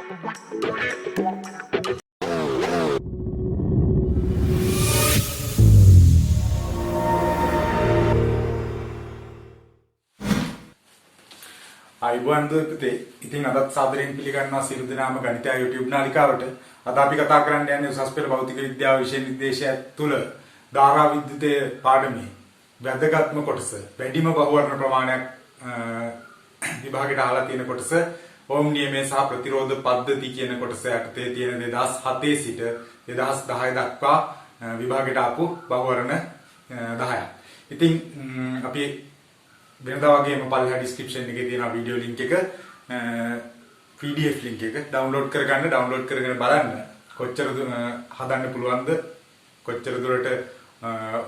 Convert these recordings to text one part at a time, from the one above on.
අයිබෝන් දුපතේ ඉතින් අදත් සාදරයෙන් පිළිගන්නවා සියලු දෙනාම ගණිතය YouTube නාලිකාවට. අද අපි කතා කරන්න යන්නේ උසස් පෙළ භෞතික විද්‍යාව විෂය නිර්දේශය තුළ ධාරා විද්‍යුතයේ පාඩමේ වැදගත්ම කොටස වැඩිම බහුවර්ණ ප්‍රමාණයක් විභාගයට අහලා තියෙන කොටස ඕම් නියමයේ සහ ප්‍රතිරෝධ පද්ධති කියන කොටස යටතේ තියෙන 2007 සිට 2010 දක්වා විභාගයට ආපු බහුවර්ණ 10ක්. ඉතින් අපි වෙනදා වගේම පල්ලෙහා ඩිස්ක්‍රිප්ෂන් එකේ තියෙන වීඩියෝ ලින්ක් එක PDF ලින්ක් එක ඩවුන්ලෝඩ් කරගෙන බලන්න කොච්චර හදන්න පුළුවන්ද කොච්චර දුරට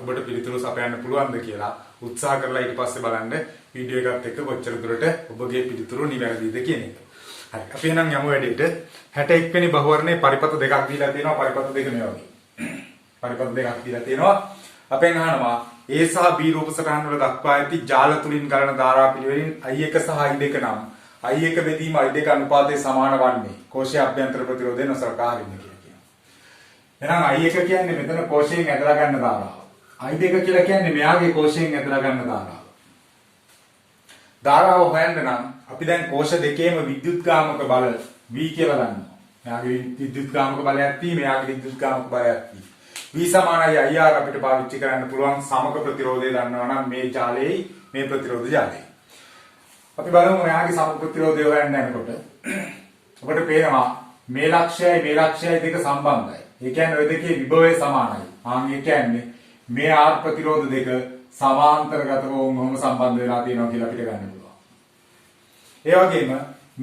ඔබට පිළිතුරු සපයන්න පුළුවන්ද කියලා උත්සාහ කරලා ඊට පස්සේ බලන්න වීඩියෝ එකත් එක්ක කොච්චර දුරට ඔබගේ පිළිතුරු නිවැරදිද කියන එක. හරි අපි එහෙනම් යමු වැඩේට. 61 වෙනි බහුවර්ණයේ පරිපථ දෙකක් දීලා තියෙනවා. පරිපථ දෙක මේ වගේ. පරිපථ දෙකක් දීලා තියෙනවා. අපෙන් අහනවා A සහ B රූප සටහන් වල දක්වා ඇති ජාල තුලින් ගලන ධාරා පිළිවෙලින් I1 සහ I2 නම් I1 බෙදීම I2 අනුපාතයේ සමාන වන්නේ කෝෂයේ අභ්‍යන්තර ප්‍රතිරෝධය නොසලකා හරින්න කියලා කියනවා. එහෙනම් I1 කියන්නේ මෙතන කෝෂයෙන් ඇදලා ගන්න ධාරාව. I2 කියලා කියන්නේ මෙයාගේ කෝෂයෙන් ඇදලා ගන්න ධාරාව. ධාරාව හොයන්න නම් අපි දැන් කෝෂ දෙකේම විද්‍යුත්ගාමක බල V කියලා ගන්නවා. මෙයාගේ විද්‍යුත්ගාමක බලයක් T, මෙයාගේ විද්‍යුත්ගාමක බලයක් T. V සමානයි IR අපිට පාවිච්චි කරන්න පුළුවන් සමක ප්‍රතිරෝධය දන්නවා නම් මේ ජාලයේ මේ ප්‍රතිරෝධ ජාලයේ. අපි බලමු මෙයාගේ සමක ප්‍රතිරෝධය හොයන්න යනකොට ඔබට පේනවා මේ ලක්ෂයයි දෙක සම්බන්ධයි. ඒ කියන්නේ ඔය දෙකේ විභවය සමානයි. ඒ කියන්නේ මේ R ප්‍රතිරෝධ දෙක සමාන්තරගතව වුණොම සම්බන්ධ වෙලා තියෙනවා කියලා අපිට ගන්න පුළුවන්. ඒ වගේම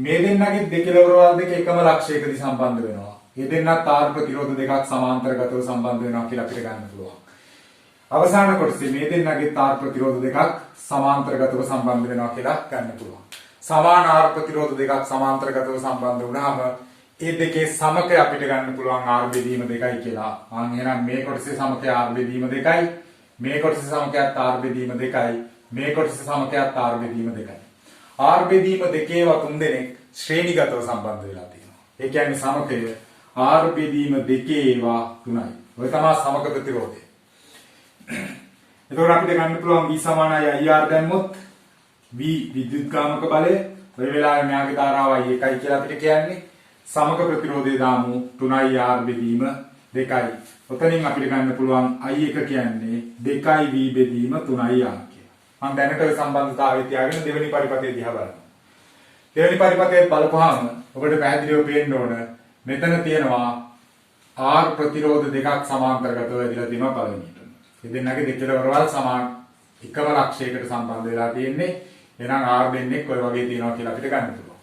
මේ දෙන්නගේ දෙකලවරවල් දෙක එකම ලක්ෂයකදී සම්බන්ධ වෙනවා. මේ දෙන්නත් R ප්‍රතිරෝධ දෙකක් සමාන්තරගතව සම්බන්ධ වෙනවා කියලා අපිට ගන්න පුළුවන්. අවසාන කොටසේ මේ දෙන්නගේ R ප්‍රතිරෝධ දෙකක් සමාන්තරගතව සම්බන්ධ වෙනවා කියලා ගන්න පුළුවන්. සමාන R ප්‍රතිරෝධ දෙකක් සමාන්තරගතව සම්බන්ධ වුණාම ඒ දෙකේ සමකය අපිට ගන්න පුළුවන් R බෙදීම 2යි කියලා. එහෙනම් මේ කොටසේ සමකය R බෙදීම 2යි. මේ කොටසේ සමකයත් R බෙදීම 2යි. මේ කොටසේ සමකයත් R බෙදීම 2යි. R බෙදීම දෙකේවා තුන් දෙනෙක් ශ්‍රේණිගතව සම්බන්ධ වෙලා තියෙනවා. ඒ කියන්නේ සමකය R බෙදීම දෙකේ ඒවා 3යි. ඔය තමයි සමක ප්‍රතිරෝධය. එතකොට අපිට ගන්න පුළුවන් V සමානයි IR දැම්මොත් V විද්‍යුත්ගාමක බලය ඔය වෙලාවේ මෙයාගේ ධාරාවයි 1යි කියලා අපිට කියන්නේ. සමක ප්‍රතිරෝධය දාමු 3යි R බෙදීම 2යි. ඔතනින් අපිට ගන්න පුළුවන් I1 කියන්නේ 2යි V බෙදීම 3යි R කියලා. මම දැනට ඔය සම්බන්ධතාවය තියාගෙන දෙවෙනි පරිපථය දිහා බලනවා. දෙවෙනි පරිපථයේ බලපුවාම ඔබට පැහැදිලිව පේන්න ඕන මෙතන තියෙනවා R ප්‍රතිරෝධ දෙකක් සමාන්තරගතව ඇදලා තියෙනවා පළවෙනියට. මේ දෙන්නගේ දෙකලවරවල් සමාන එකම ලක්ෂයකට සම්බන්ධ වෙලා තියෙන්නේ. එහෙනම් R දෙන්නේ කොයි වගේ තියෙනවා කියලා අපිට ගන්න පුළුවන්.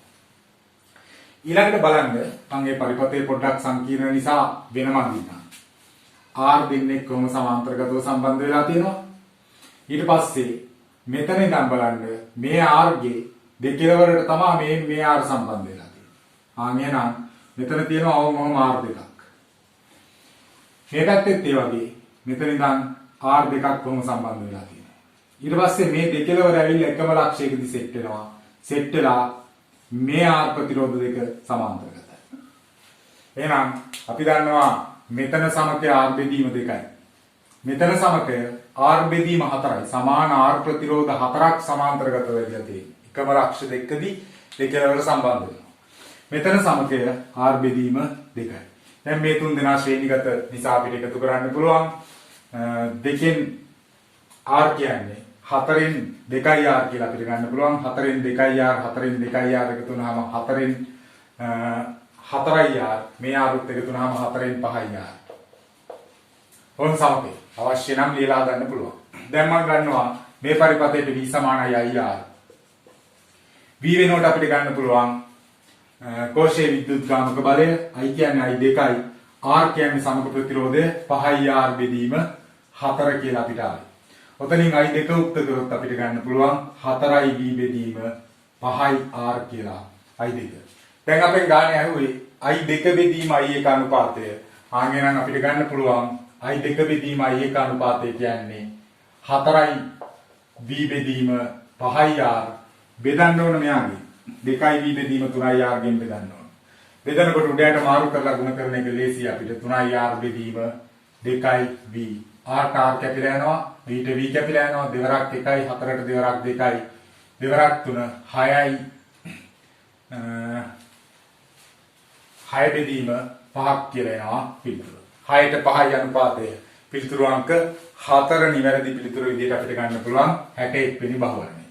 ඊළඟට බලන්න මම මේ පරිපථය පොඩ්ඩක් සංකීර්ණ නිසා වෙනම අඳින්නම්. R දෙන්නේ කොහොම සමාන්තරගතව සම්බන්ධ වෙලා තියෙනවා. ඊට පස්සේ මෙතන ඉඳන් බලන්න මේ R ගේ දෙකලවරට තමයි මේ R සම්බන්ධ වෙලා තියෙන්නේ. එහෙනම් මෙතන තියෙනවා අවම R දෙකක්. මේ පැත්තෙත් ඒ වගේ මෙතන ඉඳන් R දෙකක් කොහොම සම්බන්ධ වෙලා තියෙනවා. ඊට පස්සේ මේ දෙකලවර ඇවිල්ලා එකම ලක්ෂයකදී සෙට් වෙනවා. සෙට් වෙලා මේ R ප්‍රතිරෝධ දෙක සමාන්තරගතයි. එහෙනම් අපි දන්නවා මෙතන සමකය R බෙදීම 2යි. මෙතන සමකය R බෙදීම 4යි. සමාන R ප්‍රතිරෝධ 4ක් සමාන්තරගතව වෙලා තියෙනවා. එකම ලක්ෂ දෙකදී දෙකලවර සම්බන්ධ වෙනවා. මෙතන සමකය R බෙදීම 2යි. දැන් මේ තුන් දෙනා ශ්‍රේණිගත නිසා අපිට එකතු කරන්න පුළුවන්. දෙකෙන් R කියන්නේ 4න් 2යි R කියලා අපිට ගන්න පුළුවන්. 4න් 2යි R 4න් 2යි R එකතු වුනහම 4න් 4යි R. මේ R උත් එකතු වුනහම 4න් 5යි R. ඔන්න සමකය. අවශ්‍ය නම් ලියලා ගන්න පුළුවන්. දැන් මම ගන්නවා මේ පරිපථයට V සමානයි IR. V වෙනකොට අපිට ගන්න පුළුවන් කෝෂයේ විද්‍යුත්ගාමක බලය I කියන්නේ I2යි R කියන්නේ සමක ප්‍රතිරෝධය 5යි R බෙදීම 4 කියලා අපිට ආවේ. ඔතනින් I2 උක්ත කරොත් අපිට ගන්න පුළුවන් 4යි V බෙදීම 5යි R කියලා I2. දැන් අපෙන් ගානේ ඇහුවේ I2 බෙදීම I1 අනුපාතය. එහෙනම් අපිට ගන්න පුළුවන් I2 බෙදීම I1 අනුපාතය කියන්නේ 4යි V බෙදීම 5යි R බෙදන්න ඕන මෙයාගේ 2යි V බෙදීම 3යි R ගෙන් බෙදන්න ඕන. බෙදනකොට උඩයට මාරු කරලා ගුණ කරන එක ලේසි අපිට 3r බෙදීම 2v r කැපිලා යනවා v ට v කැපිලා යනවා දෙවරක් 1යි 4ට දෙවරක් 2යි දෙවරක් 3 6යි 6 බෙදීම 5ක් කියලා එනවා පිළිතුර 6ට 5යි අනුපාතය පිළිතුරු අංක 4 නිවැරදි පිළිතුරු විදිහට අපිට ගන්න පුළුවන් 61 වෙනි බහුවර්ණය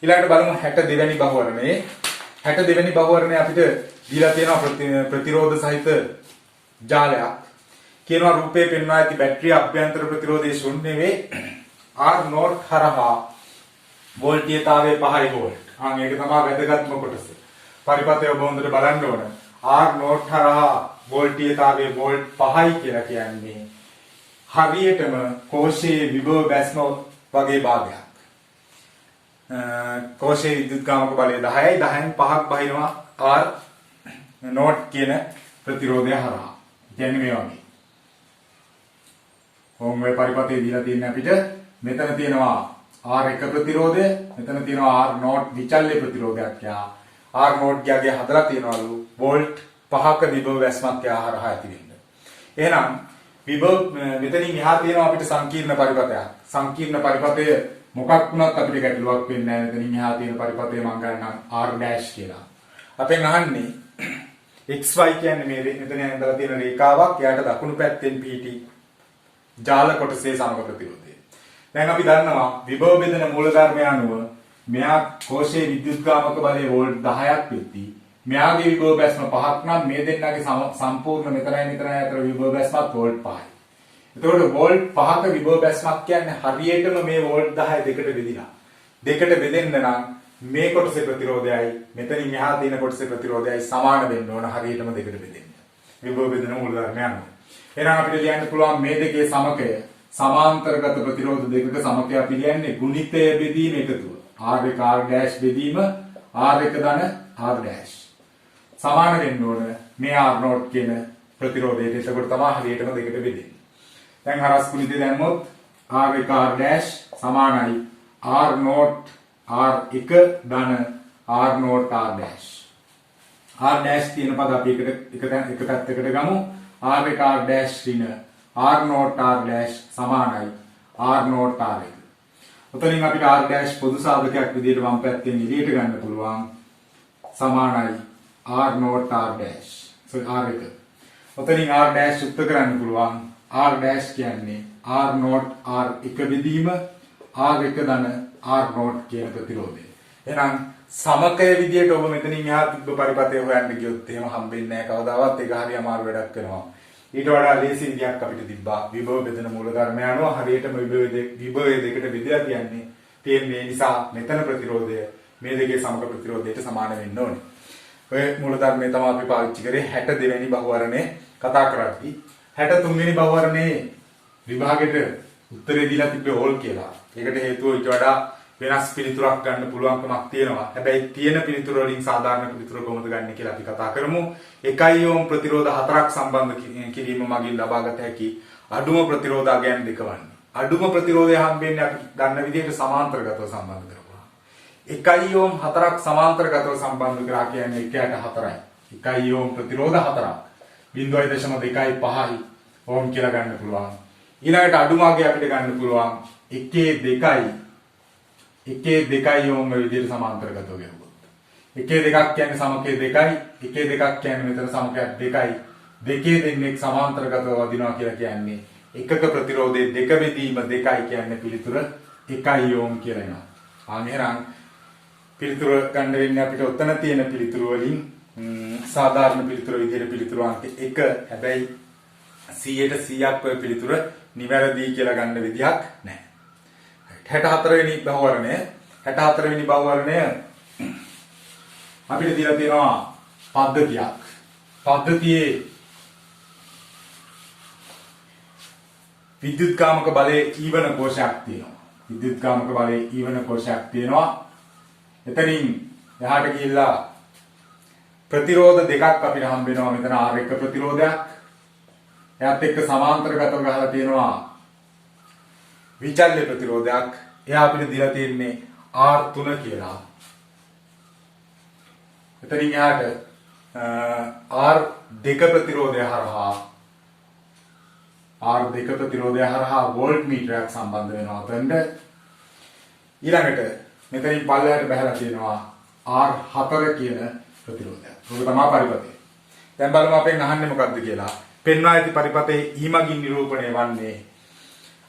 ඊළඟට බලමු 62 වෙනි බහුවර්ණයේ 62 වෙනි බහුවර්ණය අපිට දීලා තියෙනවා ප්‍රතිරෝධ සහිත ජාලයක් කියනවා රූපේ පෙන්වා ඇති බැටරිය අභ්‍යන්තර ප්‍රතිරෝධයේ ශූන්‍ය වේ R නෝට් හරහා වෝල්ටීයතාවය 5 වෝල්ට්. අන් ඒක තමයි වැදගත්ම කොටස. පරිපථය ඔබ හොඳට බලන්න ඕන. R නෝට් හරහා වෝල්ටීයතාවය වෝල්ට් 5යි කියලා කියන්නේ හරියටම කෝෂයේ විභව බැස්ම වගේ භාගයක්. කෝෂයේ විද්‍යුත්කාමක බලය 10යි 10න් 5ක් බහිනවා R නෝට් කියන ප්‍රතිරෝධය හරහා. කියන්නේ මේ වගේ. කොහොම මේ පරිපථය දීලා තියෙන අපිට මෙතන තියෙනවා R1 ප්‍රතිරෝධය මෙතන තියෙනවා R නෝට් විචල්්‍ය ප්‍රතිරෝධයක් යා R නෝට් ගියාගේ හදලා තියෙනවලු වෝල්ට් 5ක විභව වැස්මක් යා හරහා ඇති වෙන්න. එහෙනම් විභව මෙතනින් එහා තියෙනවා අපිට සංකීර්ණ පරිපථයක්. සංකීර්ණ පරිපථය මොකක් වුණත් අපිට ගැටලුවක් වෙන්නේ නැහැ. මෙතනින් එහා තියෙන පරිපථය මම ගන්නම් R ඩෑෂ් කියලා. අපෙන් අහන්නේ xy කියන්නේ මේ මෙතන ඉඳලා තියෙන රේඛාවක් එයාට දකුණු පැත්තෙන් PT ජාල කොටසේ සමග ප්‍රතිරෝධය. දැන් අපි දන්නවා විභව බෙදෙන මූලධර්මය අනුව මෙයා කෝෂයේ විද්‍යුත්කාමක බලය වෝල්ට් 10ක් වෙද්දී මෙයාගේ විභව බැස්ම 5ක් නම් මේ දෙන්නගේ සම්පූර්ණ මෙතනයි මෙතනයි අතර විභව බැස්මත් වෝල්ට් 5යි. එතකොට වෝල්ට් 5ක විභව බැස්මක් කියන්නේ හරියටම මේ වෝල්ට් 10 දෙකට බෙදිලා. දෙකට බෙදෙන්න නම් මේ කොටසේ ප්‍රතිරෝධයයි මෙතනින් එහා තියෙන කොටසේ ප්‍රතිරෝධයයි සමාන වෙන්න ඕන හරියටම දෙකට බෙදෙන්න. විභව බෙදෙන මූලධර්මය අනුව. එහෙනම් අපිට ලියන්න පුළුවන් මේ දෙකේ සමකය සමාන්තරගත ප්‍රතිරෝධ දෙකක සමකය අපි ලියන්නේ ගුණිතය බෙදීම එකතුව. R1 R dash බෙදීම R1 ධන R dash. සමාන වෙන්න ඕන මේ R නෝට් කියන ප්‍රතිරෝධයට. ඒකට තමයි හරියටම දෙකට බෙදෙන්නේ. දැන් හරස් ගුණිතය දැම්මොත් R1 R dash සමානයි R නෝට් R1 ධන R note R dash. R dash තියෙන පද අපි එක පැත්තකට ගමු. R1 R dash ඍණ R නෝට් R dash සමානයි R නෝට් R1. උතනින් අපිට R dash පොදු සාධකයක් විදිහට වම් පැත්තෙන් එළියට ගන්න පුළුවන් සමානයි R note R dash. R1. උතනින් R dash යුක්ත කරන්න පුළුවන් R dash කියන්නේ R නෝට් R1 බෙදීම R1 ධන R නෝට් කියන ප්‍රතිරෝධය. එහෙනම් සමකය විදියට ඔබ මෙතනින් එහා තිබ්බ පරිපථය හොයන්න ගියොත් එහෙම හම්බෙන්නේ නැහැ කවදාවත්. ඒක හරිය අමාරු වැඩක් කරනවා. ඊට වඩා ලේසි විදියක් අපිට තිබ්බා. විභව බෙදෙන මූලධර්මය අනුව හරියටම විභවය දෙකට බෙදලා තියෙන්නේ නිසා මෙතන ප්‍රතිරෝධය මේ දෙකේ සමක ප්‍රතිරෝධයට සමාන වෙන්න ඕනේ. ඔය මූලධර්මය තමයි අපි පාවිච්චි කරේ 62 වෙනි බහුවර්ණේ කතා කරද්දී. 63 වෙනි බහුවර්ණේ විභාගෙට උත්තරේ දීලා තිබ්බේ ඕල් කියලා. ඒකට හේතුව ඊට වඩා වෙනස් පිළිතුරක් ගන්න පුළුවන්කමක් තියෙනවා. හැබැයි තියෙන පිළිතුර වලින් සාධාරණ පිළිතුර කොහොමද ගන්න කියලා අපි කතා කරමු. 1 ඕම් ප්‍රතිරෝධ 4ක් සම්බන්ධ කිරීම මගින් ලබාගත හැකි අඩුම ප්‍රතිරෝධ අගයන් දෙක වන්නේ. අඩුම ප්‍රතිරෝධය හම්බෙන්නේ අපි ගන්න විදිහට සමාන්තරගතව සම්බන්ධ කරපුවා. 1 ඕම් 4ක් සමාන්තරගතව සම්බන්ධ කරා කියන්නේ 1ට 4යි. 1 ඕම් ප්‍රතිරෝධ 4ක් 0.25 ඕම් කියලා ගන්න පුළුවන්. ඊළඟට අඩුම අගය අපිට ගන්න පුළුවන් 1 2 ඕම් විදිහට සමාන්තරගතව ගෙවුවොත්. 1 2ක් කියන්නේ සමකය 2යි 1 2ක් කියන්නේ මෙතන සමකයක් 2යි දෙකේ දෙන්නෙක් සමාන්තරගතව වදිනවා කියලා කියන්නේ එකක ප්‍රතිරෝධයේ දෙක බෙදීම 2යි කියන්නේ පිළිතුර 1 ඕම් කියලා එනවා. ආන්හෙරන් පිළිතුර ගන්න වෙන්නේ අපිට ඔතන තියෙන පිළිතුරු වලින් සාධාරණ පිළිතුර විදිහට පිළිතුරු අංක 1 හැබැයි 100% ඔය පිළිතුර නිවැරදි කියලා ගන්න විදිහක් නැහැ. 64 වෙනි බහුවර්ණය 64 වෙනි බහුවර්ණය අපිට දීලා තියෙනවා පද්ධතියක්. පද්ධතියේ විද්‍යුත්කාමක බලයේ ඊවන කෝෂයක් තියෙනවා. විද්‍යුත්කාමක බලයේ ඊවන කෝෂයක් තියෙනවා. එතනින් එහාට ගිහිල්ලා ප්‍රතිරෝධ දෙකක් අපිට හම්බ වෙනවා. මෙතන R1 ප්‍රතිරෝධයක්. එයාත් එක්ක සමාන්තරගතව ගහලා තියෙනවා විචල්්‍ය ප්‍රතිරෝධයක්. එයා අපිට දීලා තියෙන්නේ R3 කියලා. එතනින් එහාට R2 ප්‍රතිරෝධය හරහා R2 ප්‍රතිරෝධය හරහා වෝල්ට් මීටරයක් සම්බන්ධ වෙනවා තෙන්ද. ඊළඟට මෙතනින් පල්ලෙහාට බහලා තියෙනවා R4 කියන ප්‍රතිරෝධයක්. ඒක තමයි පරිපථය. දැන් බලමු අපෙන් අහන්නේ මොකක්ද කියලා. පෙන්වා ඇති පරිපථයේ ඊමගින් නිරූපණය වන්නේ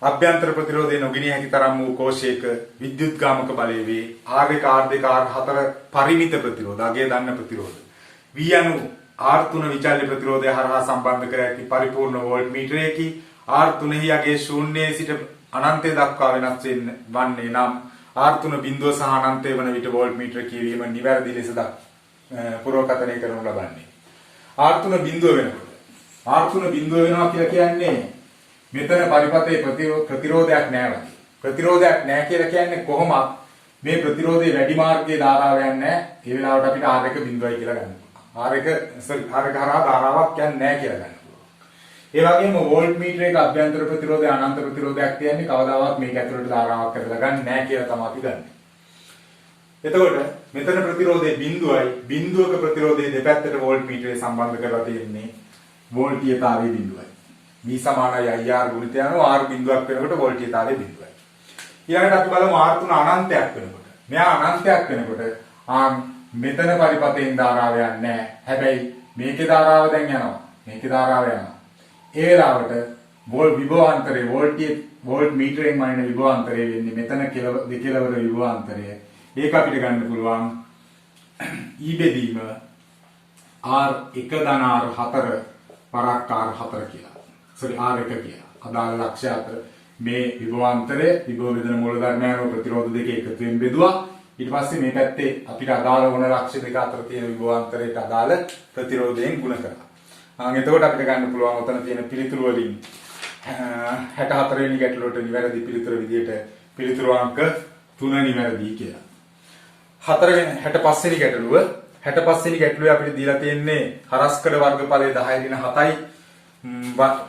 අභ්‍යන්තර ප්‍රතිරෝධය නොගිනිය හැකි තරම් වූ කෝෂයක විද්‍යුත්ගාමක බලය වේ R1 R2 R4 පරිමිත ප්‍රතිරෝධ අගේ දන්න ප්‍රතිරෝධ V අනු R3 විචල්්‍ය ප්‍රතිරෝධය හරහා සම්බන්ධ කර ඇති පරිපූර්ණ වෝල්ට් මීටරයකි R3 හි අගේ ශූන්‍යයේ සිට අනන්තය දක්වා වෙනස් වන්නේ නම් R3 බිඳුව සහ අනන්තය වන විට වෝල්ට් මීටර කියවීම නිවැරදි ලෙස පුරවකථනය කරනු ලබන්නේ. R3 බිඳුව වෙනකොට R3 බිඳුව වෙනවා කියලා කියන්නේ මෙතන පරිපථයේ ප්‍රතිරෝධයක් නැහැ වගේ. ප්‍රතිරෝධයක් නැහැ කියලා කියන්නේ කොහොමද? මේ ප්‍රතිරෝධයේ වැඩි මාර්ගයේ ධාරාව යන්නේ නැහැ. ඒ වෙලාවට අපිට R1 බිඳුවයි කියලා ගන්න පුළුවන්. R1 හරහා ධාරාවක් යන්නේ නැහැ කියලා ගන්න පුළුවන්. ඒ වගේම වෝල්ට් මීටරයක අභ්‍යන්තර ප්‍රතිරෝධය අනන්ත ප්‍රතිරෝධයක් කියන්නේ කවදාවත් මේක ඇතුළට ධාරාවක් කරලා ගන්න නැහැ කියලා තමයි අපි ගන්නෙ. එතකොට මෙතන ප්‍රතිරෝධයේ බිඳුවයි බිඳුවක ප්‍රතිරෝධයේ දෙපැත්තට වෝල්ට් මීටරේ සම්බන්ධ කරලා තියෙන්නේ වෝල්ටීයතාවයේ බිඳුවයි. V සමානයි IR ගුණිත යනවා R බිඳුවක් වෙනකොට වෝල්ටීයතාවයේ බිඳුවයි. ඊළඟට අපි බලමු R3 අනන්තයක් වෙනකොට. මෙයා අනන්තයක් වෙනකොට මෙතන පරිපථයෙන් ධාරාව යන්නේ නැහැ. හැබැයි මේකේ ධාරාව දැන් යනවා. මේකේ ධාරාව යනවා. ඒ වෙලාවට විභවාන්තරේ වෝල්ට් මීටරයෙන් මනින විභවාන්තරය වෙන්නේ මෙතන දෙකලවර විභවාන්තරය. ඒක අපිට ගන්න පුළුවන් E බෙදීම R1 ධන R4 පරක් R4 කියලා. sorry R1 කියලා. අදාළ ලක්ෂ්‍ය අතර මේ විභවාන්තරය විභව බෙදන මූලධර්මයන් ප්‍රතිරෝධ දෙක එකතුවෙන් බෙදුවා. ඊට පස්සේ මේ පැත්තේ අපිට අදාළ වුණ ලක්ෂ්‍ය දෙක අතර තියෙන විභවාන්තරයට අදාළ ප්‍රතිරෝධයෙන් ගුණ කරා. එතකොට අපිට ගන්න පුළුවන් උතන තියෙන පිළිතුරු වලින් 64 වෙනි ගැටලුවට නිවැරදි පිළිතුර විදියට පිළිතුරු අංක 3 නිවැරදි කියලා. 65 වෙනි ගැටලුව 65 වෙනි ගැටලුවේ අපිට දීලා තියෙන්නේ හරස්කඩ වර්ගඵලය 10 ඍණ 7යි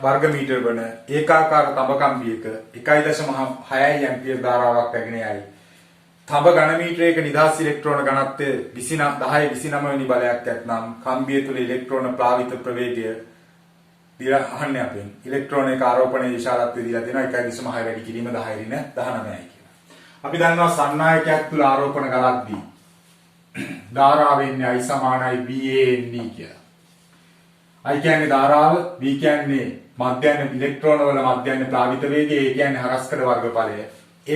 වර්ග මීටර වන ඒකාකාර තඹ කම්බියක 1.6 ඇම්පියර් ධාරාවක් ඇගෙන යයි. තඹ ඝන මීටරයක නිදහස් ඉලෙක්ට්‍රෝන ඝනත්වය 29 වෙනි බලයක් ඇතනම් කම්බිය තුල ඉලෙක්ට්‍රෝන ප්ලාවිත ප්‍රවේගය දීලා අහන්නේ අපෙන්. ඉලෙක්ට්‍රෝනයක ආරෝපණයේ විශාලත්වය දීලා තියෙනවා 1.6 වැඩි කිරීම 10 ඍණ 19යි කියලා. අපි දන්නවා සන්නායකයක් තුල ආරෝපණ කරද්දී ධාරාව වෙන්නේ I සමානයි VAND කියලා. I කියන්නේ ධාරාව, V කියන්නේ මධ්‍යයන ඉලෙක්ට්‍රෝන වල මධ්‍යයන ප්ලාවිත වේගය, A කියන්නේ හරස්කඩ වර්ගඵලය,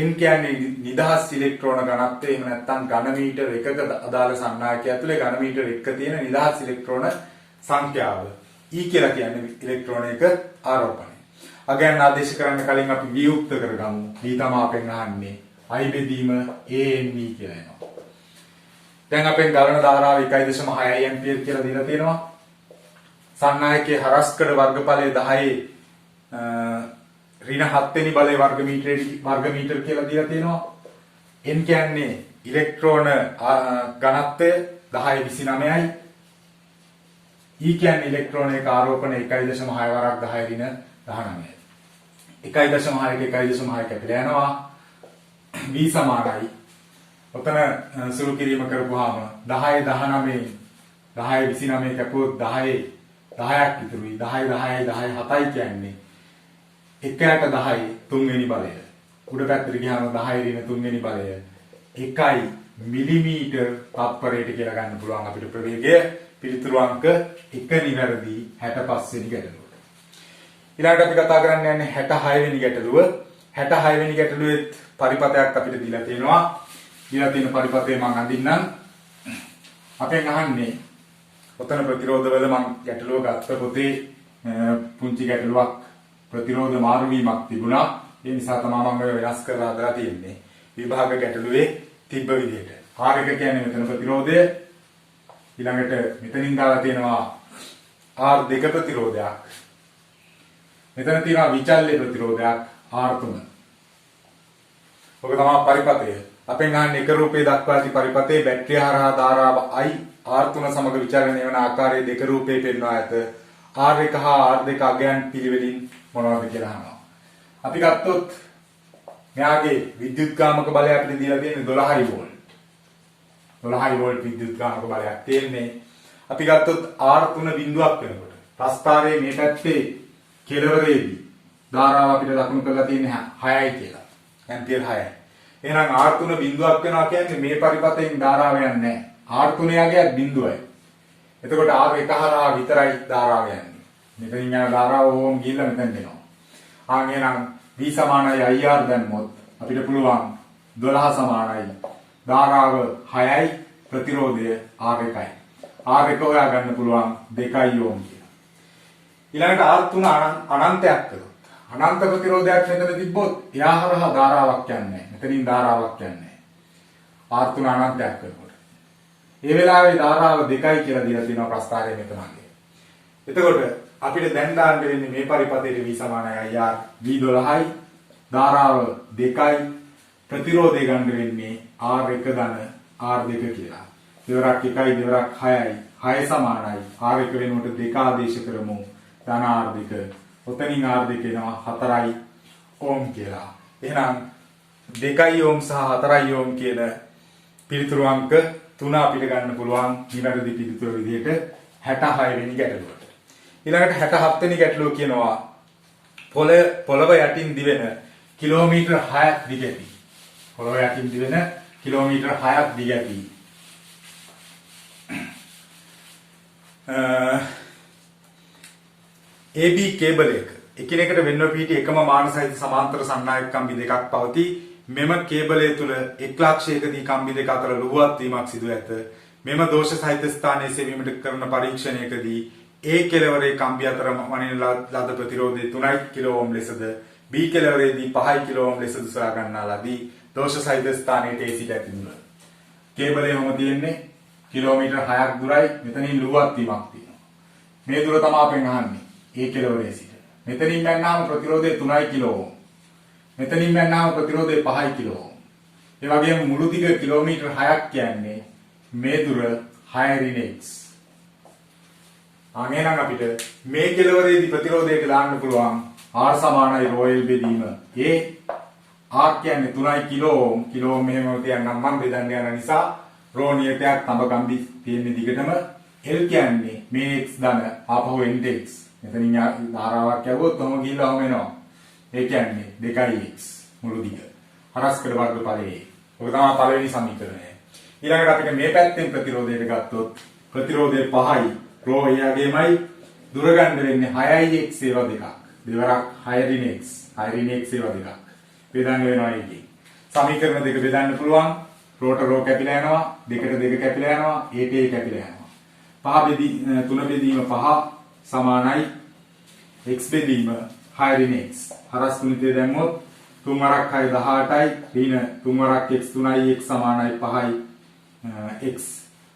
N කියන්නේ නිදහස් ඉලෙක්ට්‍රෝන ඝනත්වය. එහෙම නැත්නම් ඝන මීටර එකක අදාළ සන්නායකය ඇතුලේ ඝන මීටර එකක තියෙන නිදහස් ඉලෙක්ට්‍රෝන සංඛ්‍යාව. E කියලා කියන්නේ ඉලෙක්ට්‍රෝනයක ආරෝපණය. අගයන් ආදේශ කරන්න කලින් අපි V උක්ත කරගමු. V තමයි අපෙන් අහන්නේ. I බෙදීම ANE කියලා එනවා. දැන් අපෙන් ගලන ධාරාව 1.6 ඇම්පියර් කියලා දීලා තියෙනවා. සන්නායකයේ හරස්කඩ වර්ගඵලය 10 ඍණ 7 වෙනි බලයේ වර්ග මීටර කියලා දීලා තියෙනවා. N කියන්නේ ඉලෙක්ට්‍රෝන ඝනත්වය 1029යි. E කියන්නේ ඉලෙක්ට්‍රෝනයක ආරෝපණ 1.6 වරක් 10 ඍණ 19යි. 1.6 1.6 කැපිලා යනවා. V සමානයි. ඔතන සුළු කිරීම කරපුවාම 10 19 10 29 කැපුවොත් 10 10ක් ඉතුරුයි. 10 10 10 7යි කියන්නේ 1ට 10 3 වෙනි බලය. උඩ පැත්තට ගියාම 10 ඍණ 3 වෙනි බලය 1 මිලිමීටර් තප්පරයට කියලා ගන්න පුළුවන් අපිට ප්‍රවේගය. පිළිතුරු අංක 1 නිවැරදි 65 වෙනි ගැටලුවට. ඊළඟට අපි කතා කරන්න යන්නේ 66 වෙනි ගැටලුව. 66 වෙනි ගැටලුවේ පරිපථයක් අපිට දීලා තියෙනවා. දීලා තියෙන පරිපථය මම අඳින්නම්. අපෙන් අහන්නේ ඔතන ප්‍රතිරෝධවල මම ගැටලුව ගත්ත පොතේ පුංචි ගැටලුවක් ප්‍රතිරෝධ මාරු වීමක් තිබුණා. ඒ නිසා තමයි මම වෙනස් කරලා හදලා තියෙන්නේ. විභාග ගැටලුවේ තිබ්බ විදිහට. R1 කියන්නේ මෙතන ප්‍රතිරෝධය. ඊළඟට මෙතනින් දාලා තියෙනවා R2 ප්‍රතිරෝධයක්. මෙතන තියෙනවා විචල්්‍ය ප්‍රතිරෝධයක් R3. ඔක තමයි පරිපථය. අපෙන් අහන්නේ එක රූපේ දක්වා ඇති පරිපථයේ බැටරිය හරහා ධාරාව I R3 සමග විචලනය වන ආකාරයේ දෙක රූපේ පෙන්වා ඇත. R1 හා R2 අගයන් පිළිවෙලින් මොනවද කියලා අහනවා. අපි ගත්තොත් මෙයාගේ විද්‍යුත්ගාමක බලය අපිට දීලා තියෙන්නේ 12 වෝල්ට්. 12 වෝල්ට් විද්‍යුත්ගාමක බලයක් තියෙන්නේ. අපි ගත්තොත් R3 බිඳුවක් වෙනකොට ප්‍රස්ථාරයේ මේ පැත්තේ කෙළවරේදී ධාරාව අපිට ලකුණු කරලා තියෙන්නේ 6යි කියලා. ඇම්පියර් 6යි. එහෙනම් R3 බිඳුවක් වෙනවා කියන්නේ මේ පරිපතයෙන් ධාරාව යන්නේ නැහැ. R3 යගේ බිඳුවයි. එතකොට R1 හරහා විතරයි ධාරාව යන්නේ. මෙතනින් යන ධාරාව ඕම් ගිහිල්ලා මෙතෙන් එනවා. එහෙනම් V සමානයි IR දැම්මොත් අපිට පුළුවන් 12 සමානයි ධාරාව 6යි ප්‍රතිරෝධය R1යි. R1 හොයා ගන්න පුළුවන් 2 ඕම් කියලා. ඊළඟට R3 අනන්තයක් කළොත් අනන්ත ප්‍රතිරෝධයක් මෙතන තිබ්බොත් එයා හරහා ධාරාවක් යන්නේ නැහැ. මෙතනින් ධාරාවක් යන්නේ නැහැ. R3 අනන්තයක් කරනකොට. ඒ වෙලාවේ ධාරාව 2යි කියලා දීලා තියෙනවා ප්‍රස්ථාරයේ මෙතනගේ. එතකොට අපිට දැන් දාන්න වෙන්නේ මේ පරිපතේට V සමානයි IR V12යි ධාරාව 2යි ප්‍රතිරෝධය ගන්න වෙන්නේ R1 ධන R2 කියලා. දෙවරක් 1යි දෙවරක් 6යි 6 සමානයි R1 වෙනුවට 2 ආදේශ කරමු ධන R2. ඔතනින් R2 එනවා 4යි ඕම් කියලා. එහෙනම් 2යි ඕම් සහ 4යි ඕම් කියන පිළිතුරු අංක 3 අපිට ගන්න පුළුවන් නිවැරදි පිළිතුර විදිහට 66 වෙනි ගැටලුවට. ඊළඟට 67 වෙනි ගැටලුව කියනවා පොළව යටින් දිවෙන කිලෝමීටර් 6ක් දිගැටි. පොළව යටින් දිවෙන කිලෝමීටර් 6ක් දිගැටි. AB කේබල් එක එකිනෙකට වෙන්ව පිහිටි එකම මාන සහිත සමාන්තර සන්නායක කම්බි දෙකක් පවතී. මෙම කේබලය තුල එක් ලක්ෂයකදී කම්බි දෙක අතර ලුහුවත් වීමක් සිදු ඇත. මෙම දෝෂ සහිත ස්ථානයේ සෙවීමට කරන පරීක්ෂණයකදී A කෙළවරේ කම්බි අතර වනින ලද ප්‍රතිරෝධය 3 කිලෝ ඕම් ලෙසද B කෙළවරේදී 5 කිලෝ ඕම් ලෙසද සොයා ගන්නා ලදී. දෝෂ සහිත ස්ථානයේ A සිට ඇති දුර. කේබලය මොම තියෙන්නේ කිලෝමීටර් 6ක් දුරයි. මෙතනින් ලුහුවත් වීමක් තියෙනවා. මේ දුර තමයි අපෙන් අහන්නේ. A කෙළවරේ සිට. මෙතනින් මැන්නාම ප්‍රතිරෝධය 3 කිලෝ ඕම්. මෙතනින් මැන්නාම ප්‍රතිරෝධය 5 කිලෝ ඕම්. ඒ වගේම මුළු දිග කිලෝමීටර් 6ක් කියන්නේ මේ දුර 6 ඍණ x. එහෙනම් අපිට මේ කෙළවරේදී ප්‍රතිරෝධයට දාන්න පුළුවන් R සමානයි ρl බෙදීම A R කියන්නේ 3 කිලෝ ඕම්. කිලෝ ඕම් මෙහෙම තියන්නම් මම බෙදන්න යන නිසා ρ නියතයක් තඹ කම්බි තියෙන දිගටම L කියන්නේ මේ x ධන ආපහු nx. මෙතනින් ධාරාවක් යවුවොත් කොහොම ගිහිල්ලා ඔහම එනවා. ඒ කියන්නේ 2x මුළු දිග. හරස්කඩ වර්ගඵලයේ. ඔක තමයි පළවෙනි සමීකරණය. ඊළඟට අපිට මේ පැත්තෙන් ප්‍රතිරෝධයට ගත්තොත් ප්‍රතිරෝධය 5යි. ρ එයාගේමයි දුර ගන්න වෙන්නේ 6යි x ඒවා දෙකක්. දෙවරක් 6 ඍණ x. 6 ඍණ x ඒවා දෙකක්. බෙදන්න වෙනවා ඒකේ. සමීකරණ දෙක බෙදන්න පුළුවන්. රෝට රෝ කැපිලා යනවා. දෙකට දෙක කැපිලා යනවා. ඒට ඒ කැපිලා යනවා. 3 බෙදීම 5 සමානයි x බෙදීම 6 ඍණ x. හරස් ගුණිතය දැම්මොත් 3 වරක් 6 18යි ඍණ 3 වරක් x 3යි x සමානයි 5යි x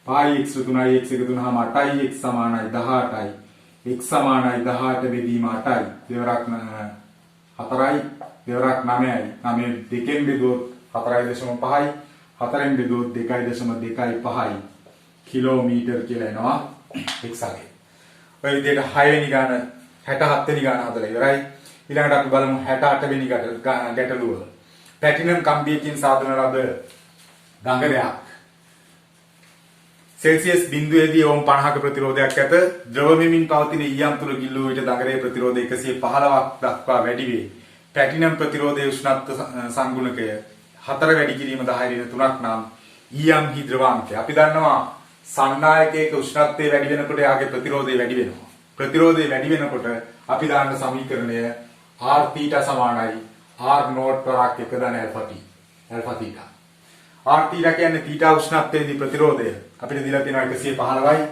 5යි x 3යි x එකතු වුනහම 8යි x සමානයි 18යි x සමානයි 18 බෙදීම 8යි දෙවරක් 4යි දෙවරක් 9යි 9 දෙකෙන් බෙදුවොත් 4.5යි 4ෙන් බෙදුවොත් 2.25යි කිලෝමීටර් කියලා එනවා x අගේ. ඔය විදිහට 6 වෙනි ගාන 67 වෙනි ගාන හදලා ඉවරයි. ඊළඟට අපි බලමු 68 වෙනි ගැටලුව. ප්ලැටිනම් කම්බියකින් සාදන ලද දඟලයක් සෙල්සියස් බිඳුවේදී ඕම් 50ක ප්‍රතිරෝධයක් ඇත. ද්‍රව මෙමින් පවතින ඊයම් තුල ගිල්ලුව විට දඟලයේ ප්‍රතිරෝධය 115ක් දක්වා වැඩි වේ. ප්ලැටිනම් ප්‍රතිරෝධයේ උෂ්ණත්ව සංගුණකය 4 වැඩි කිරීම 10 3ක් නම් ඊයම් හි ද්‍රවාංකය. අපි දන්නවා සන්නායකයක උෂ්ණත්වය වැඩි වෙනකොට යාගේ ප්‍රතිරෝධය වැඩි වෙනවා. ප්‍රතිරෝධය වැඩි වෙනකොට අපි දාන්න සමීකරණය R θ සමානයි R නෝට් වරක් 1 ධන ඇල්ෆා t. ඇල්ෆා θ. R θ කියන්නේ θ උෂ්ණත්වයේදී ප්‍රතිරෝධය. අපිට දීලා තියෙනවා 115යි.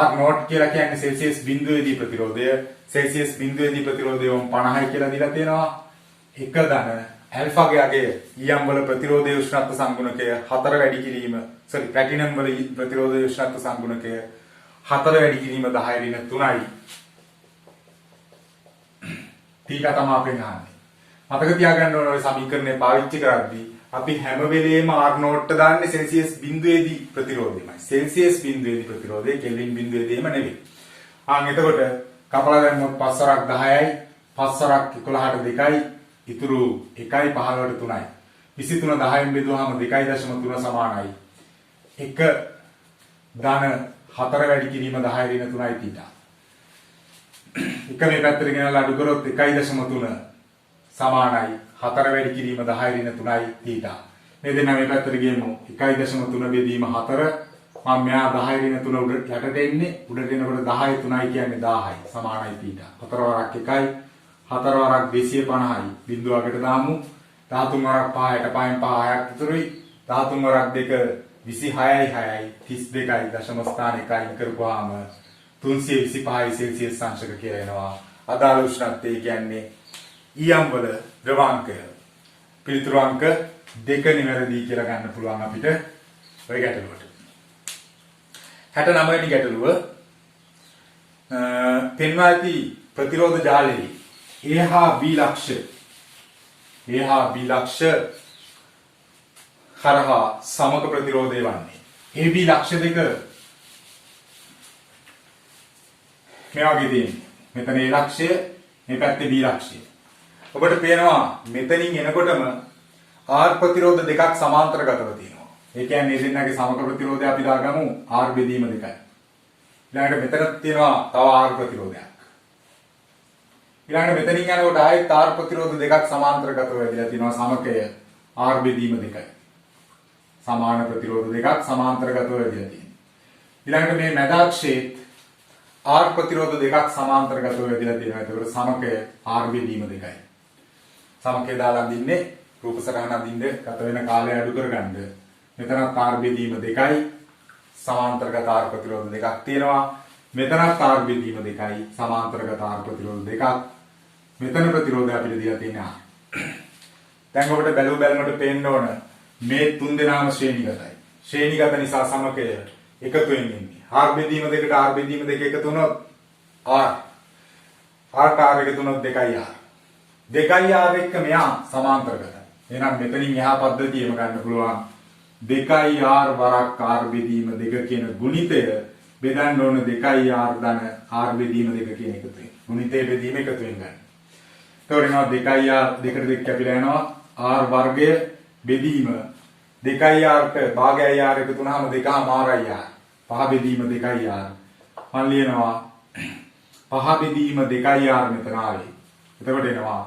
R නෝට් කියලා කියන්නේ සෙල්සියස් බිඳුවේදී ප්‍රතිරෝධය. සෙල්සියස් බිඳුවේදී ප්‍රතිරෝධය 50යි කියලා දීලා තියෙනවා. 1 ධන ඇල්ෆාගේ ඊයම් වල ප්‍රතිරෝධයේ උෂ්ණත්ව සංගුණකය 4 වැඩි කිරීම ප්ලැටිනම් වල ප්‍රතිරෝධයේ උෂ්ණත්ව සංගුණකය 4 වැඩි කිරීම 10 ඍණ 3යි. ටීක තමයි අපෙන් අහන්නේ. මතක තියාගන්න ඕන ඔය සමීකරණය පාවිච්චි කරද්දී අපි හැම වෙලේම R නෝට් දාන්නේ සෙල්සියස් බිඳුවේදී ප්‍රතිරෝධයමයි. සෙල්සියස් බිඳුවේදී ප්‍රතිරෝධය කෙල්වින් බිඳුවේදීම නෙවෙයි. එතකොට කපලා දැම්මොත් 5 වරක් 10යි 5 වරක් 11ට 2යි ඉතුරු 1යි 15ට 3යි. 23 10න් බෙදුවාම 2.3 සමානයි. 1 ධන 4 වැඩි කිරීම 10 ඍණ 3යි තීටා. එක මේ පැත්තට ගෙනල්ලා අඩු කරොත් 1.3 සමානයි 4 වැඩි කිරීම 10 ඍණ 3යි තීටා. මේ දෙන්න මේ පැත්තට ගියමු 1.3 බෙදීම 4 මම මෙහා 10 ඍණ 3 උඩට යටට එන්නේ උඩට එනකොට 10 3යි කියන්නේ 10යි සමානයි තීටා. 4 වරක් 1යි 4 වරක් 250යි බිඳුවකට දාමු 13 වරක් 5ට 5න් 5ක් ඉතුරුයි 13 වරක් 2 26යි 6යි 32යි දශම ස්ථාන 1යි කරපුවාම 325 සෙල්සියස් අංශක කියලා එනවා. අදාළ උෂ්ණත්වය කියන්නේ ඊයම් වල ද්‍රවාංකය. පිළිතුරු අංක 2 නිවැරදි කියලා ගන්න පුළුවන් අපිට ඔය ගැටලුවට. 69 වෙනි ගැටලුව පෙන්වා ඇති ප්‍රතිරෝධ ජාලයේ A හා B ලක්ෂ හරහා සමග ප්‍රතිරෝධය වන්නේ. AB ලක්ෂ දෙක මේ වගේ තියෙන්නේ. මෙතන A ලක්ෂය, මේ පැත්තේ B ලක්ෂය. ඔබට පේනවා මෙතනින් එනකොටම R ප්‍රතිරෝධ දෙකක් සමාන්තරගතව තියෙනවා. ඒ කියන්නේ මේ දෙන්නගේ සමග ප්‍රතිරෝධය අපි දාගමු R බෙදීම 2යි. ඊළඟට මෙතන තියෙනවා තව R ප්‍රතිරෝධයක්. ඊළඟට මෙතනින් යනකොට ආයෙත් R ප්‍රතිරෝධ දෙකක් සමාන්තරගතව වෙලා තියෙනවා සමකය R බෙදීම 2යි. සමාන ප්‍රතිරෝධ දෙකක් සමාන්තරගතව වෙලා තියෙනවා. ඊළඟට මේ මැද අක්ෂයේත් R ප්‍රතිරෝධ දෙකක් සමාන්තරගතව වෙලා තියෙනවා. ඒකට සමකය R බෙදීම 2යි. සමකය දාලා අඳින්නේ රූප සටහන අඳින්න ගත වෙන කාලය අඩු කරගන්න. මෙතනත් R බෙදීම 2යි සමාන්තරගත R ප්‍රතිරෝධ දෙකක් තියෙනවා. මෙතනත් R බෙදීම 2යි සමාන්තරගත R ප්‍රතිරෝධ දෙකක්. මෙතන ප්‍රතිරෝධය අපිට දීලා තියෙනවා. දැන් ඔබට බැලුමට පේන්න ඕන මේ තුන් දෙනාම ශ්‍රේණිගතයි. ශ්‍රේණිගත නිසා සමකය එකතු වෙන්නේ. R බෙදීම 2ට R බෙදීම 2 එකතු වුණොත් R ට R එකතු වුණොත් 2R. 2R එක්ක මෙයා සමාන්තරගතයි. එහෙනම් මෙතනින් එහා පද්ධතියම ගන්න පුළුවන් 2R වරක් R බෙදීම 2 කියන ගුණිතය බෙදන්න ඕන 2R ධන R බෙදීම 2 කියන එකතුවෙන්. ගුණිතය බෙදීම එකතුවෙන් ගන්න. එතකොට එනවා 2R දෙකට දෙක කැපිලා යනවා R වර්ගය බෙදීම 2Rට භාගයයි R එකතු වුණාම 2මාරයි R. 5 බෙදීම 2R. මම ලියනවා 5 බෙදීම 2R මෙතන ආවේ. එතකොට එනවා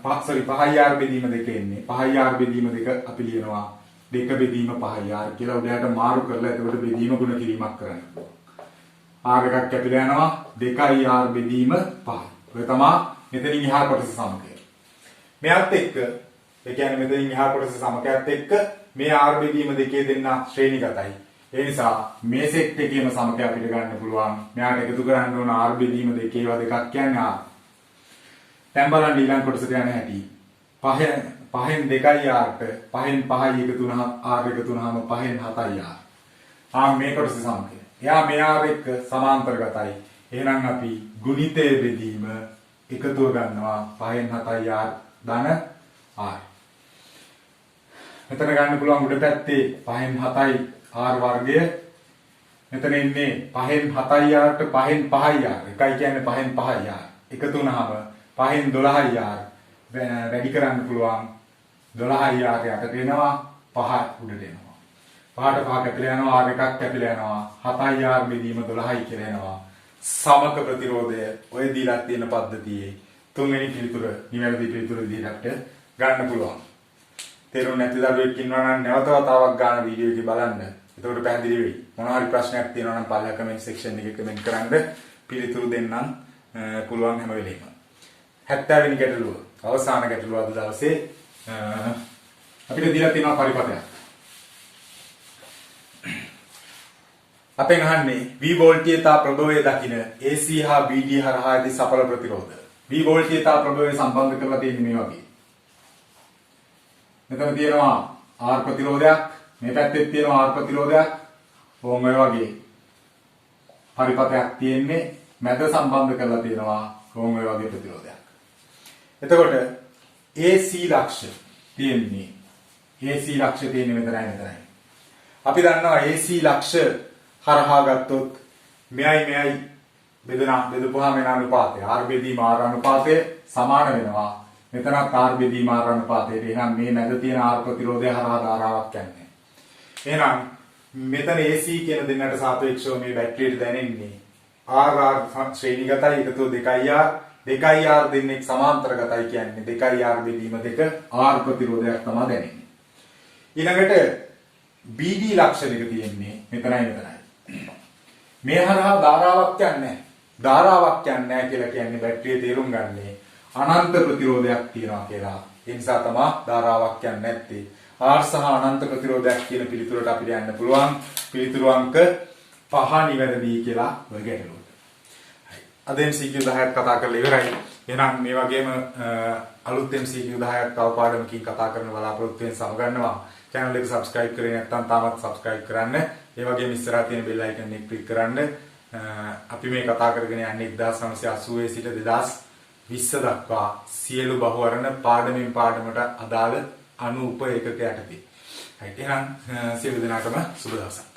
5R බෙදීම 2 එන්නේ. 5R බෙදීම 2 අපි ලියනවා 2 බෙදීම 5R කියලා උඩයට මාරු කරලා එතකොට බෙදීම ගුණ කිරීමක් කරන්න. R එකක් කැපිලා යනවා 2R බෙදීම 5. ඔය තමයි මෙතනින් එහා කොටස සමකය. මෙයත් එක්ක ඒ කියන්නේ මෙතනින් එහා කොටස සමකයත් එක්ක මේ R බෙදීම 2 දෙන්න ශ්‍රේණිගතයි. ඒ නිසා මේ සෙට් එකේම සමකය අපිට ගන්න පුළුවන්. මෙයාට එකතු කරන්න ඕන R බෙදීම 2 ඒවා දෙකක් කියන්නේ R. දැන් බලන්න ඊළඟ කොටසට යන හැටි. 5න් 2Rට 5න් 5යි එකතු වුණාම R එකතු වුණාම 5න් 7යි R. මේ කොටස සමකය. එයා මේ R එක්ක සමාන්තරගතයි. එහෙනම් අපි ගුණිතය බෙදීම එකතුව ගන්නවා 5න් 7යි R ධන R. මෙතන ගන්න පුළුවන් උඩ පැත්තේ 5න් 7යි R වර්ගය. මෙතන ඉන්නේ 5න් 7යි Rට 5න් 5යි R. එකයි කියන්නේ 5න් 5යි R. එකතු වුණාම 5න් 12යි R. වැඩි කරන්න පුළුවන් 12යි R යට එනවා 5 උඩට එනවා. 5ට 5 කැපිලා යනවා R එකක් කැපිලා යනවා 7යි R බෙදීම 12යි කියලා එනවා. සමක ප්‍රතිරෝධය ඔය දීලා තියෙන පද්ධතියේ තුන්වෙනි පිළිතුර නිවැරදි පිළිතුර විදිහට ගන්න පුළුවන්. තේරුම් නැති දරුවෙක් ඉන්නවා නම් නැවත වතාවක් ගන්න වීඩියෝ එක බලන්න. එතකොට පැහැදිලි වෙයි. මොනවා හරි ප්‍රශ්නයක් තියෙනවා නම් පල්ලා කමෙන්ට් සෙක්ෂන් එකේ කමෙන්ට් කරන්න පිළිතුරු දෙන්නම් පුළුවන් හැම වෙලෙම. 70 වෙනි ගැටලුව. අවසාන ගැටලුව අද දවසේ අපිට දීලා තියෙනවා පරිපථයක්. අපෙන් අහන්නේ V වෝල්ටීයතා ප්‍රභවය දකින AC හා BD හරහා ඇති සඵල ප්‍රතිරෝධ. V වෝල්ටීයතා ප්‍රභවය සම්බන්ධ කරලා තියෙන්නේ මේ වගේ. මෙතන තියෙනවා R ප්‍රතිරෝධයක්, මේ පැත්තේ තියෙනවා R ප්‍රතිරෝධයක්. ඕම් ඔය වගේ පරිපථයක් තියෙන්නේ මැද සම්බන්ධ කරලා තියෙනවා ඕම් ඔය වගේ ප්‍රතිරෝධයක්. එතකොට AC ලක්ෂ තියෙන්නේ මෙතනයි. අපි දන්නවා AC ලක්ෂ හරහා ගත්තොත් මෙයයි බෙදපුවාම වෙන අනුපාතය R බෙදීම R අනුපාතය සමාන වෙනවා. මෙතනත් R බෙදීම R අනුපාතයට. එහෙනම් මේ මැද තියෙන R ප්‍රතිරෝධය හරහා ධාරාවක් යන්නේ. එහෙනම් මෙතන AC කියන දෙන්නට සාපේක්ෂව මේ බැටරියට දැනෙන්නේ RR ශ්‍රේණිගතයි එකතු 2R 2R දෙන්නේ සමාන්තරගතයි කියන්නේ 2R බෙදීම 2 R ප්‍රතිරෝධයක් තමයි දැනෙන්නේ. ඊළඟට BD ලක්ෂණයක තියෙන්නේ මෙතනයි. මේ හරහා ධාරාවක් යන්නේ ධාරාවක් යන්නේ කියලා කියන්නේ බැටරිය තේරුම් ගන්නේ අනන්ත ප්‍රතිරෝධයක් තියනවා කියලා. ඒ නිසා තමයි ධාරාවක් යන්නේ නැත්තේ. R සහ අනන්ත ප්‍රතිරෝධයක් කියන පිළිතුරට අපිට යන්න පුළුවන්. පිළිතුරු අංක 5 නිවැරදි කියලා ඔය ගැටලුවට. හරි. අද MCQ 10ක් කතා කරලා ඉවරයි. එහෙනම් මේ වගේම අලුත් MCQ 10ක් තව පාඩමකින් කතා කරන බලාපොරොත්තු වෙන සමගන්නවා. channel එක subscribe කරේ නැත්නම් තාමත් subscribe කරන්න. ඒ වගේම ඉස්සරහා තියෙන bell icon එක click කරන්න. අපි මේ කතා කරගෙන යන්නේ 1980 සිට 2020 දක්වා සියලු බහුවර්ණ පාඩමෙන් පාඩමට අදාළ 90 ඒකක යටතේ. හරි එහෙනම් සියලු දෙනාටම සුබ දවසක්.